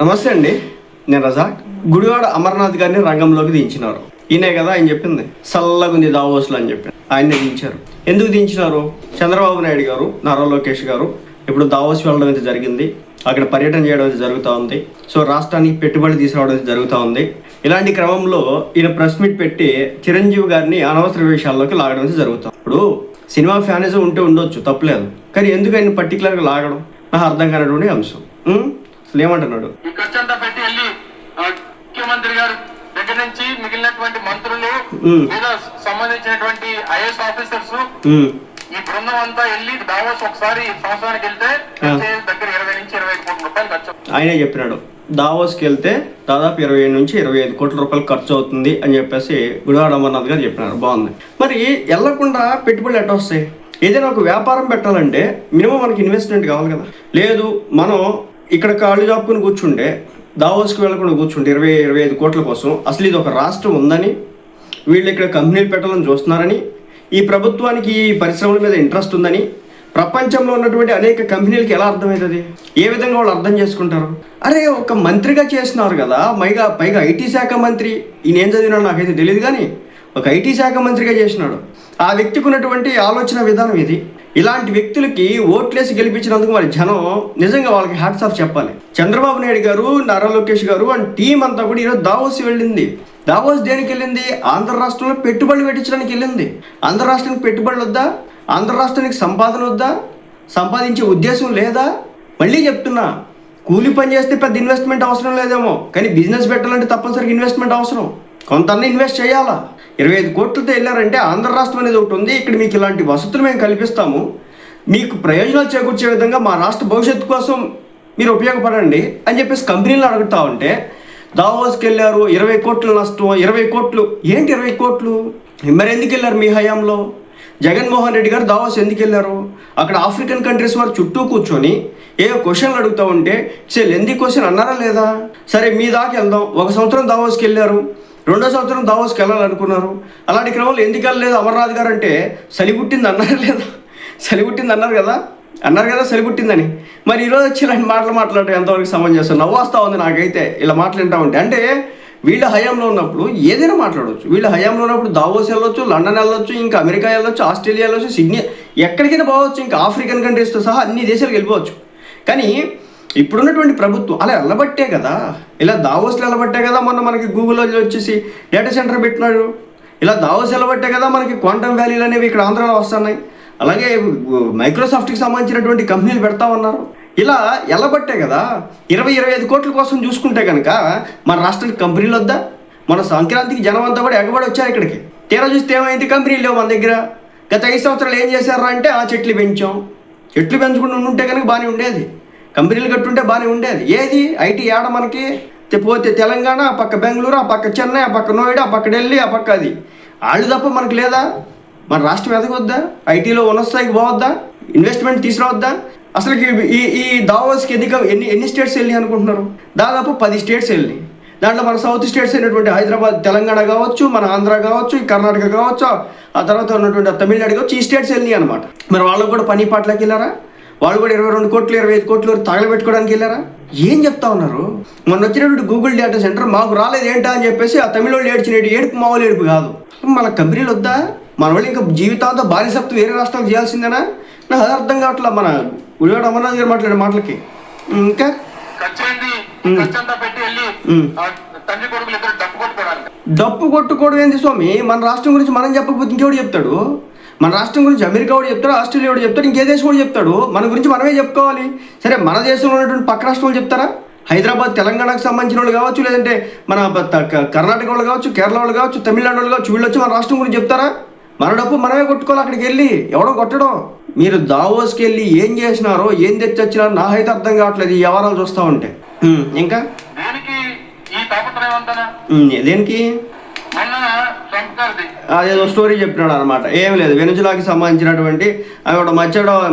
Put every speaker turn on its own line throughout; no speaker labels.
నమస్తే అండి, నేను రజాక్. గుడివాడ అమర్నాథ్ గారిని రంగంలోకి దించినారు. ఈయనే కదా ఆయన చెప్పింది, చల్లగుంది దావోస్లో అని చెప్పి ఆయన్ని దించారు. ఎందుకు దించినారు? చంద్రబాబు నాయుడు గారు, నారా లోకేష్ గారు ఇప్పుడు దావోస్ వెళ్ళడం అయితే జరిగింది, అక్కడ పర్యటన చేయడం అయితే జరుగుతూ ఉంది. సో రాష్ట్రానికి పెట్టుబడి తీసుకురావడం అయితే జరుగుతూ ఉంది. ఇలాంటి క్రమంలో ఈయన ప్రెస్ మీట్ పెట్టి చిరంజీవి గారిని అనవసర విషయాల్లోకి లాగడం అయితే జరుగుతుంది. ఇప్పుడు సినిమా ఫ్యానిజం ఉంటే ఉండొచ్చు, తప్పలేదు, కానీ ఎందుకు ఆయన పర్టికులర్గా లాగడం నాకు అర్థం కానటువంటి అంశం. అసలు ఏమంటున్నాడు?
ఈ ఖర్చంతా పెట్టి వెళ్ళి ముఖ్యమంత్రి గారు దగ్గర నుంచి మిగిలినటువంటి మంత్రులు లేదా సంబంధించినటువంటి ఐఏఎస్ ఆఫీసర్స్ ఈ బృందం అంతా వెళ్ళి దావోస్ ఒకసారి సంవత్సరానికి వెళ్తే దగ్గర 20 నుంచి 25 కోట్ల రూపాయలు ఖర్చు.
ఆయనే చెప్పినాడు, దావోస్కి వెళ్తే దాదాపు 20 నుంచి 25 కోట్ల రూపాయలు ఖర్చు అవుతుంది అని చెప్పేసి గుడివాడ అమర్నాథ్ గారు చెప్పినారు. బాగుంది. మరి వెళ్లకుండా పెట్టుబడులు ఎట్లా వస్తాయి? ఏదైనా ఒక వ్యాపారం పెట్టాలంటే మినిమం మనకి ఇన్వెస్ట్మెంట్ కావాలి కదా. లేదు, మనం ఇక్కడ కాళ్ళు చాపుకుని కూర్చుంటే దావోస్కి వెళ్ళకుండా కూర్చుంటే 20-25 కోట్ల కోసం అసలు ఇది ఒక రాష్ట్రం ఉందని, వీళ్ళు ఇక్కడ కంపెనీలు పెట్టాలని చూస్తున్నారని, ఈ ప్రభుత్వానికి ఈ పరిశ్రమల మీద ఇంట్రెస్ట్ ఉందని ప్రపంచంలో ఉన్నటువంటి అనేక కంపెనీలకి ఎలా అర్థమవుతుంది? ఏ విధంగా వాళ్ళు అర్థం చేసుకుంటారు? అరే, ఒక మంత్రిగా చేస్తున్నారు కదా, పైగా ఐటీ శాఖ మంత్రి. ఈయన ఏం చదివినాడు నాకైతే తెలియదు, కానీ ఒక ఐటీ శాఖ మంత్రిగా చేసినాడు. ఆ వ్యక్తికి ఉన్నటువంటి ఆలోచన విధానం ఇది. ఇలాంటి వ్యక్తులకి ఓట్లేసి గెలిపించినందుకు మరి జనం నిజంగా వాళ్ళకి హ్యాట్స్ ఆఫ్ చెప్పాలి. చంద్రబాబు నాయుడు గారు, నారా లోకేష్ గారు అండ్ టీం అంతా కూడా ఈరోజు దావోస్ వెళ్ళింది. దావోస్ దేనికి వెళ్ళింది? ఆంధ్ర రాష్ట్రంలో పెట్టుబడులు పెట్టించడానికి వెళ్ళింది. ఆంధ్ర రాష్ట్రానికి పెట్టుబడులు వద్దా? ఆంధ్ర రాష్ట్రానికి సంపాదన వద్దా? సంపాదించే ఉద్దేశం లేదా? మళ్ళీ చెప్తున్నా, కూలి పని చేస్తే పెద్ద ఇన్వెస్ట్మెంట్ అవసరం లేదేమో, కానీ బిజినెస్ పెట్టాలంటే తప్పనిసరిగా ఇన్వెస్ట్మెంట్ అవసరం. కొంత ఇన్వెస్ట్ చేయాలా. 25 కోట్లతో వెళ్ళారంటే ఆంధ్ర రాష్ట్రం అనేది ఒకటి ఉంది, ఇక్కడ మీకు ఇలాంటి వసతులు మేము కల్పిస్తాము, మీకు ప్రయోజనాలు చేకూర్చే విధంగా మా రాష్ట్ర భవిష్యత్తు కోసం మీరు ఉపయోగపడండి అని చెప్పేసి కంపెనీలు అడుగుతా ఉంటే దావోస్కి వెళ్ళారు. 20 కోట్ల నష్టం. 20 కోట్లు ఏంటి? 20 కోట్లు మరి ఎందుకు వెళ్ళారు మీ హయాంలో? జగన్మోహన్ రెడ్డి గారు దావోస్ ఎందుకు వెళ్ళారు? అక్కడ ఆఫ్రికన్ కంట్రీస్ వారు చుట్టూ కూర్చొని ఏ క్వశ్చన్లు అడుగుతూ ఉంటే లెందీ క్వశ్చన్ అన్నారా లేదా? సరే, మీ దాకా వెళ్దాం. 1 సంవత్సరం దావోస్కి వెళ్ళారు, 2వ సంవత్సరం దావోస్కి వెళ్ళాలనుకున్నారు. అలాంటి క్రమంలో ఎందుకు వెళ్ళలేదు అమర్నాథ్ గారు అంటే సలిపుట్టింది అన్నారా లేదా? సలిపుట్టింది అన్నారు కదా, సలిపుట్టిందని. మరి ఈరోజు వచ్చి ఇలాంటి మాట్లాడటం ఎంతవరకు సమంజసం? నవ్వు వస్తూ ఉంది నాకైతే ఇలా మాట్లాడుతూ ఉంటే. అంటే వీళ్ళ హయాంలో ఉన్నప్పుడు ఏదైనా మాట్లాడవచ్చు. వీళ్ళ హయాంలో ఉన్నప్పుడు దావోస్ వెళ్ళొచ్చు, లండన్ వెళ్ళొచ్చు, ఇంకా అమెరికా వెళ్ళొచ్చు, ఆస్ట్రేలియా వెళ్ళొచ్చు, సిడ్నీ, ఎక్కడికైనా పోవచ్చు, ఇంకా ఆఫ్రికన్ కంట్రీస్తో సహా అన్ని దేశాలకు వెళ్ళిపోవచ్చు. కానీ ఇప్పుడున్నటువంటి ప్రభుత్వం అలా వెళ్ళబట్టే కదా, ఇలా దావోస్లో వెళ్ళబట్టే కదా మొన్న మనకి గూగుల్లో వచ్చేసి డేటా సెంటర్ పెట్టినాడు. ఇలా దావోస్ వెళ్ళబట్టే కదా మనకి క్వాంటమ్ వ్యాలీలు అనేవి ఇక్కడ ఆంధ్రాలో వస్తున్నాయి. అలాగే మైక్రోసాఫ్ట్కి సంబంధించినటువంటి కంపెనీలు పెడతా ఉన్నారు. ఇలా వెళ్ళబట్టే కదా 20-25 కోట్ల కోసం చూసుకుంటే కనుక మన రాష్ట్రానికి కంపెనీలు వద్దా? మన సంక్రాంతికి జనం అంతా కూడా ఎగబడి వచ్చారు ఇక్కడికి. తీరా చూస్తే ఏమైంది? కంపెనీలు లేవు మన దగ్గర. గత 5 సంవత్సరాలు ఏం చేశారా అంటే చెట్లు పెంచాం. చెట్లు పెంచుకుంటూ ఉంటే కనుక బాగానే ఉండేది, కంపెనీలు కట్టుంటే బాగానే ఉండేది. ఏది ఐటీ ఏడ మనకి? పోతే తెలంగాణ, ఆ పక్క బెంగళూరు, ఆ పక్క చెన్నై, ఆ పక్క నోయిడా, ఆ పక్క ఢిల్లీ, ఆ పక్క అది. వాళ్ళు తప్ప మనకు లేదా? మన రాష్ట్రం ఎదగొద్దా? ఐటీలో ఉన్నత స్థాయికి పోవద్దా? ఇన్వెస్ట్మెంట్ తీసుకురావద్దా? అసలు ఈ దావోస్కి ఎన్ని స్టేట్స్ వెళ్ళి అనుకుంటున్నారు? దాదాపు 10 స్టేట్స్ వెళ్ళి. దాంట్లో మన సౌత్ స్టేట్స్ అయినటువంటి హైదరాబాద్, తెలంగాణ కావచ్చు, మన ఆంధ్ర కావచ్చు, కర్ణాటక కావచ్చు, ఆ తర్వాత ఉన్నటువంటి తమిళనాడు కావచ్చు, ఈ స్టేట్స్ వెళ్ళి అనమాట. మరి వాళ్ళకు కూడా పని పాటలకి వెళ్ళారా? వాళ్ళు కూడా 22 కోట్లు 25 కోట్లు తగలబెట్టుకోవడానికి వెళ్ళారా? ఏం చెప్తా ఉన్నారు? మొన్న వచ్చినటువంటి గూగుల్ డేటా సెంటర్ మాకు రాలేదు ఏంటా అని చెప్పేసి ఆ తమిళోళ్ళు ఏడుపు మామూలు ఏడుపు కాదు. మన కంపెనీలు వద్దా? మన వాళ్ళు ఇంకా జీవితాంతో బానిసత్వం వేరే రాష్ట్రాలకు చేయాల్సిందేనా? నాకు అది అర్థం కావట్లా మన గుడివాడ అమర్నాథ్ గారు మాట్లాడే మాటలకి. ఇంకా డప్పు కొట్టుకోవడం ఏంది స్వామి? మన రాష్ట్రం గురించి మనం చెప్పకపోతే ఇంకెవడు చెప్తాడు? మన రాష్ట్రం గురించి అమెరికా వాడు చెప్తాడు, ఆస్ట్రేలియా వాడు చెప్తాడు, ఇంకే దేశం వాడు చెప్తాడు. మన గురించి మనమే చెప్పుకోవాలి. సరే, మన దేశంలో ఉన్నటువంటి పక్క రాష్ట్రం వాళ్ళు చెప్తారా? హైదరాబాద్, తెలంగాణకు సంబంధించిన వాళ్ళు కావచ్చు, లేదంటే మన కర్ణాటక వాళ్ళు కావచ్చు, కేరళ వాళ్ళు కావచ్చు, తమిళనాడు వాళ్ళు కావచ్చు, వీళ్ళు వచ్చి మన రాష్ట్రం గురించి చెప్తారా? మన డప్పు మనమే కొట్టుకోవాలి. అక్కడికి వెళ్ళి ఎవడో కొట్టడం. మీరు దావోస్కి వెళ్ళి ఏం చేసినారో, ఏం తెచ్చొచ్చినారో నాకైతే అర్థం కావట్లేదు ఈ వ్యవహారాలు చూస్తూ ఉంటే. ఇంకా దేనికి అదేదో స్టోరీ చెప్పినాడు అనమాట. ఏం లేదు, వెనుజులాకి సంబంధించినటువంటి ఆమె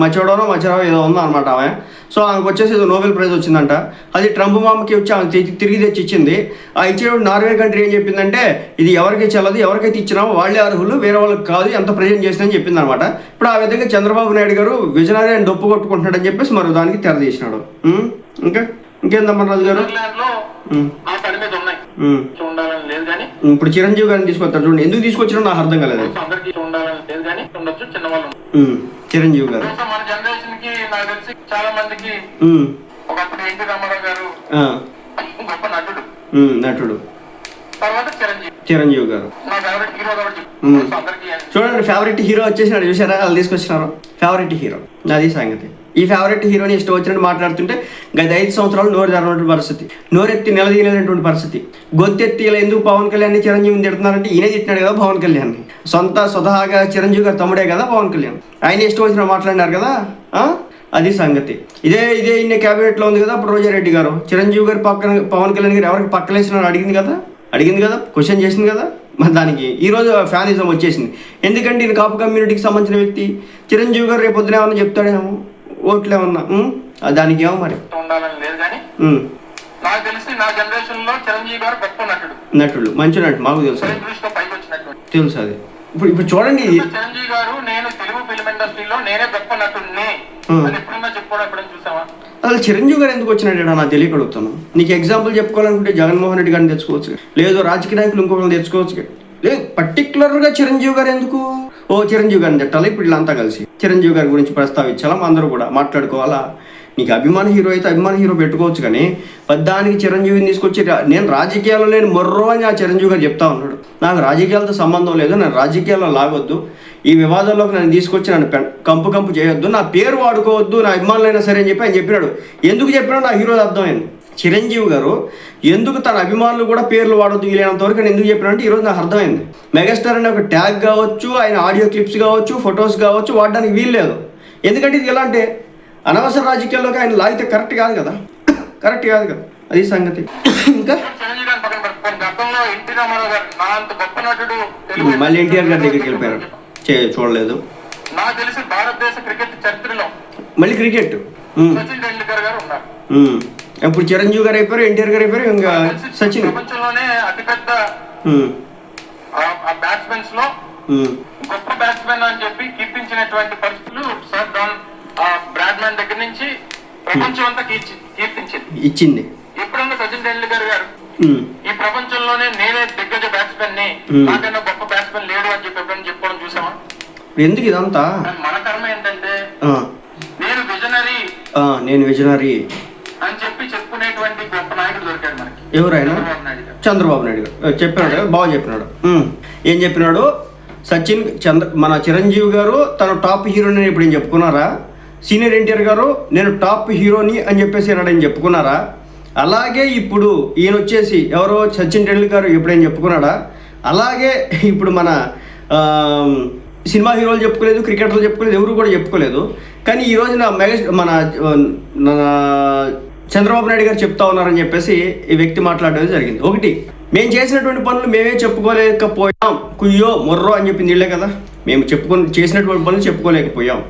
మచోడోనో ఏదో ఉందో అనమాట ఆమె. సో ఆమెకు వచ్చేసి ఏదో నోబెల్ ప్రైజ్ వచ్చిందంట. అది ట్రంప్ మామకి వచ్చి ఆమె తిరిగి తెచ్చి ఇచ్చింది. ఆ ఇచ్చేటువంటి నార్వే కంట్రీ ఏం చెప్పిందంటే ఇది ఎవరికి చెల్లదు, ఎవరికైతే ఇచ్చినామో వాళ్ళే అర్హులు, వేరే వాళ్ళకి కాదు, ఎంత ప్రజెంట్ చేసినా చెప్పింది అనమాట. ఇప్పుడు ఆ విధంగా చంద్రబాబు నాయుడు గారు విజనరీ అని డొప్పు కొట్టుకుంటున్నాడని చెప్పేసి మరో దానికి తెరదీసినాడు. ఇంకా ఇంకేం అమర్నాథ్ గారు
నెదర్లాండ్ లో ఆ పని మీద ఉన్నాయి. ఉండాలని లేదు కానీ
ఇప్పుడు చిరంజీవి గారిని తీసుకొస్తారు చూడండి, ఎందుకు తీసుకొచ్చినా నాకు అర్థం కాలేదు.
అందరికీ ఉండాలని లేదు కానీ ఉండొచ్చు, చిన్నవాళ్ళు
చిరంజీవి గారు
మన జనరేషన్ కి నాకు తెలిసి చాలా మందికి ఒకప్పుడు ఎన్టీ రామారావు గారు గొప్ప
నటుడు,
తర్వాత
చిరంజీవి గారు
నా ఫేవరెట్ హీరో కాబట్టి అందరికీ
చూడండి. ఫేవరెట్ హీరో వచ్చేసినాడు చూసారా, వాళ్ళు తీసుకొచ్చినారు ఫేవరెట్ హీరో. అది సంగతి. ఈ ఫేవరెట్ హీరోని ఇష్టం వచ్చినట్టు మాట్లాడుతుంటే గత 5 సంవత్సరాలు నోరు తెరవనటువంటి పరిస్థితి, నోరెత్తి నిలదీయలేనటువంటి పరిస్థితి, గొంతెత్తి ఇలా ఎందుకు పవన్ కళ్యాణ్ చిరంజీవిని తిడుతున్నారంటే ఈయన తిట్టినాడు కదా పవన్ కళ్యాణ్, స్వతహాగా చిరంజీవి గారు తమ్ముడే కదా పవన్ కళ్యాణ్, ఆయన ఇష్టం వచ్చిన మాట్లాడినారు కదా. అది సంగతి. ఇదే ఇన్ని క్యాబినెట్లో ఉంది కదా అప్పుడు రోజారెడ్డి గారు, చిరంజీవి గారు పక్కన పవన్ కళ్యాణ్ గారు ఎవరికి పక్కలేసిన అడిగింది కదా, క్వశ్చన్ చేసింది కదా. మరి దానికి ఈరోజు ఫ్యానిజం వచ్చేసింది. ఎందుకంటే ఈయన కాపు కమ్యూనిటీకి సంబంధించిన వ్యక్తి, చిరంజీవి గారు రేపు పొద్దున ఏమన్నా చెప్తాడేమో, ఓట్లు ఏమన్నా దానికి ఏమో మరి
ఉండాలని లేదు కానీ నాకు తెలిసి నా జనరేషన్ లో చిరంజీవి గారు గొప్ప
నటుడు, మంచి నటుడు, మాకు తెలుసు తెలుసు. అది ఇప్పుడు చూడండి,
చిరంజీవి గారు నేను తెలుగు ఫిల్మ్ ఇండస్ట్రీలో నేనే గొప్ప నటుడిని ఎప్పుడైనా చెప్పుకోవడం ఎప్పుడైనా చూసావా?
అసలు చిరంజీవి గారు ఎందుకు వచ్చినాడు నాకు తెలియకడుగుతాను. నీకు ఎగ్జాంపుల్ చెప్పుకోవాలనుకుంటే జగన్మోహన్ రెడ్డి గారిని తెచ్చుకోవచ్చు, లేదు రాజకీయ నాయకులు ఇంకొకరిని తెచ్చుకోవచ్చు, లేదు పర్టికులర్గా చిరంజీవి గారు ఎందుకు చిరంజీవి గారిని తిట్టాలి. ఇప్పుడు వీళ్ళంతా కలిసి చిరంజీవి గారి గురించి ప్రస్తావించాలా, అందరూ కూడా మాట్లాడుకోవాలా. నీకు అభిమాన హీరో అయితే అభిమాన హీరో పెట్టుకోవచ్చు, కానీ దానికి చిరంజీవిని తీసుకొచ్చి నేను రాజకీయాల్లో నేను మొర్రో అని ఆ చిరంజీవి గారు చెప్తా ఉన్నాడు. నాకు రాజకీయాలతో సంబంధం లేదు, నేను రాజకీయాల్లో లాగొద్దు, ఈ వివాదంలోకి నన్ను తీసుకొచ్చి నన్ను కంపు చేయొద్దు, నా పేరు వాడుకోవద్దు, నా అభిమానులైనా సరే అని చెప్పి ఆయన చెప్పినాడు. ఎందుకు చెప్పినాడు నా హీరో అర్థమైంది. చిరంజీవి గారు ఎందుకు తన అభిమానులు కూడా పేర్లు వాడొద్దు వీలైనంత వరకు ఎందుకు చెప్పినాడంటే ఈరోజు నాకు అర్థమైంది. మెగాస్టార్ అనే ఒక ట్యాగ్ కావచ్చు, ఆయన ఆడియో క్లిప్స్ కావచ్చు, ఫొటోస్ కావచ్చు వాడడానికి వీలు లేదు. ఎందుకంటే ఇది ఎలా అంటే అనవసర రాజకీయాల్లోకి ఆయన లాగితే కరెక్ట్ కాదు కదా. అది సంగతి. ఇంకా మళ్ళీ ఎన్టీఆర్ గారి దగ్గరికి వెళ్ళిపోయారు, చూడలేదు.
నాకు తెలిసి భారతదేశ క్రికెట్ చరిత్రలో
మళ్ళీ క్రికెట్
సచిన్ టెండూల్కర్ గారు ఉన్నారు.
ఇప్పుడు చిరంజీవి గారు అయిపోయారు, ఎన్టీఆర్ గారు అయిపోయారు, ఇంకా సచిన్.
ప్రపంచంలోనే అతిపెద్ద బ్యాట్స్మెన్స్ లో గొప్ప బ్యాట్స్మెన్ అని చెప్పి కీర్తించినటువంటి పరిస్థితులు బ్రాడ్మ్యాన్ దగ్గర నుంచి ప్రపంచం అంతా ఇచ్చింది. ఎప్పుడన్నా సచిన్ టెండూల్కర్ గారు ఈ ప్రపంచంలోనే నేనే దిగ్గజ బ్యాట్స్మెన్ ని, నాకన్నా గొప్ప బ్యాట్స్మెన్ లేడు అని చెప్పి ఎప్పుడైనా చెప్పుకోవడం చూసామా?
ఎందుకు ఇదంతా?
మన కర్మ ఏంటంటే
నేను విజనరీ
అని చెప్పి చెప్పుకునేటువంటి గొప్ప నాయకుడు దొరికాడు మనకి.
ఎవరైనా? చంద్రబాబు నాయుడు గారు చెప్పినాడు, బాగా చెప్పినాడు. ఏం చెప్పినాడు? మన చిరంజీవి గారు తన టాప్ హీరోని ఇప్పుడు ఏం చెప్పుకున్నారా? సీనియర్ ఎన్టీఆర్ గారు నేను టాప్ హీరోని అని చెప్పేసి అన్నాడని చెప్పుకున్నారా? అలాగే ఇప్పుడు ఈయన వచ్చేసి ఎవరో సచిన్ టెండూల్కర్ ఎప్పుడేం చెప్పుకున్నాడా? అలాగే ఇప్పుడు మన సినిమా హీరోలు చెప్పుకోలేదు, క్రికెటర్లు చెప్పుకోలేదు, ఎవరు కూడా చెప్పుకోలేదు. కానీ ఈ రోజున మన చంద్రబాబు నాయుడు గారు చెప్తా ఉన్నారని చెప్పేసి ఈ వ్యక్తి మాట్లాడడం జరిగింది. ఒకటి, మేము చేసినటువంటి పనులు మేమే చెప్పుకోలేకపోయాం, కుయ్యో మొర్రో అని చెప్పింది వీళ్ళే కదా. మేము చేసినటువంటి పనులు చెప్పుకోలేకపోయాం,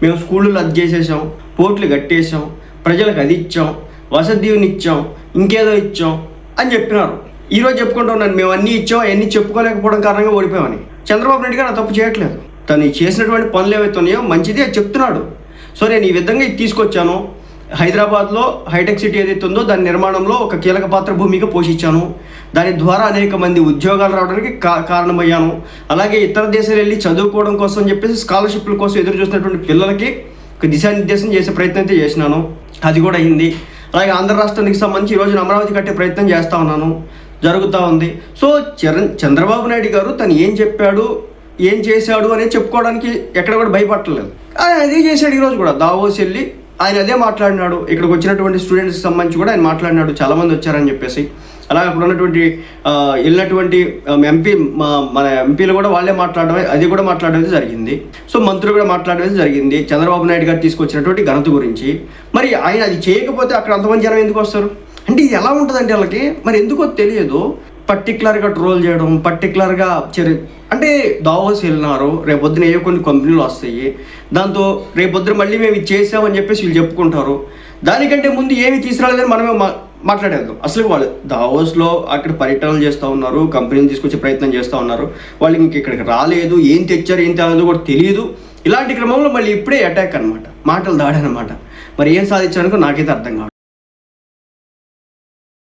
మేము స్కూళ్ళు అది చేసేసాం, పోర్ట్లు కట్టేసాం, ప్రజలకు అది ఇచ్చాం, వసతి దీవెని ఇచ్చాం, ఇంకేదో ఇచ్చాం అని చెప్పినారు. ఈరోజు చెప్పుకుంటూ ఉన్నాను మేము అన్నీ ఇచ్చాం, అవన్నీ చెప్పుకోలేకపోవడం కారణంగా ఓడిపోయామని. చంద్రబాబు నాయుడు గారు తప్పు చేయట్లేదు, తను చేసినటువంటి పనులు ఏవైతే ఉన్నాయో మంచిది అది చెప్తున్నాడు. సో నేను ఈ విధంగా ఇది తీసుకొచ్చాను, హైదరాబాద్లో హైటెక్ సిటీ ఏదైతే ఉందో దాని నిర్మాణంలో ఒక కీలక పాత్ర భూమిక పోషించాను, దాని ద్వారా అనేక మంది ఉద్యోగాలు రావడానికి కారణమయ్యాను. అలాగే ఇతర దేశాలు వెళ్ళి చదువుకోవడం కోసం అని చెప్పేసి స్కాలర్షిప్ల కోసం ఎదురు చూసినటువంటి పిల్లలకి ఒక దిశానిర్దేశం చేసే ప్రయత్నం అయితే చేసినాను, అది కూడా అయింది. అలాగే ఆంధ్ర రాష్ట్రానికి సంబంధించి ఈరోజు అమరావతి కట్టే ప్రయత్నం చేస్తూ ఉన్నాను, జరుగుతూ ఉంది. సో చంద్రబాబు నాయుడు గారు తను ఏం చెప్పాడు, ఏం చేశాడు అనేది చెప్పుకోవడానికి ఎక్కడ కూడా భయపడలేదు. అదే చేశాడు. ఈరోజు కూడా దావోస్ వెళ్ళి ఆయన అదే మాట్లాడినాడు. ఇక్కడికి వచ్చినటువంటి స్టూడెంట్స్కి సంబంధించి కూడా ఆయన మాట్లాడినాడు, చాలామంది వచ్చారని చెప్పేసి. అలాగే అక్కడ ఉన్నటువంటి వెళ్ళినటువంటి మన ఎంపీలు కూడా వాళ్ళే మాట్లాడడం, అది కూడా మాట్లాడడం జరిగింది. సో మంత్రులు కూడా మాట్లాడడం జరిగింది చంద్రబాబు నాయుడు గారు తీసుకొచ్చినటువంటి ఘనత గురించి. మరి ఆయన అది చేయకపోతే అక్కడ అంతమంది జనం ఎందుకు వస్తారు? అంటే ఇది ఎలా ఉంటుందంటే వాళ్ళకి మరి ఎందుకో తెలియదు, పర్టికులర్గా ట్రోల్ చేయడం, పర్టికులర్గా అంటే దావోస్ వెళ్ళినారు, రేపొద్దున ఏవో కొన్ని కంపెనీలు వస్తాయి, దాంతో రేపొద్దున మళ్ళీ మేము ఇది చేసామని చెప్పేసి వీళ్ళు చెప్పుకుంటారు. దానికంటే ముందు ఏమి తీసుకురాలేదని మనమే మాట్లాడేద్దాం. అసలు వాళ్ళు దావోస్లో అక్కడ పర్యటనలు చేస్తూ ఉన్నారు, కంపెనీలు తీసుకొచ్చే ప్రయత్నం చేస్తూ ఉన్నారు, వాళ్ళకి ఇంక ఇక్కడికి రాలేదు, ఏం తెచ్చారు ఏం తేలేదో కూడా తెలియదు. ఇలాంటి క్రమంలో మళ్ళీ ఇప్పుడే అటాక్ అనమాట, మాటలు దాడనమాట. మరి ఏం సాధించారనుకో నాకైతే అర్థం కాదు.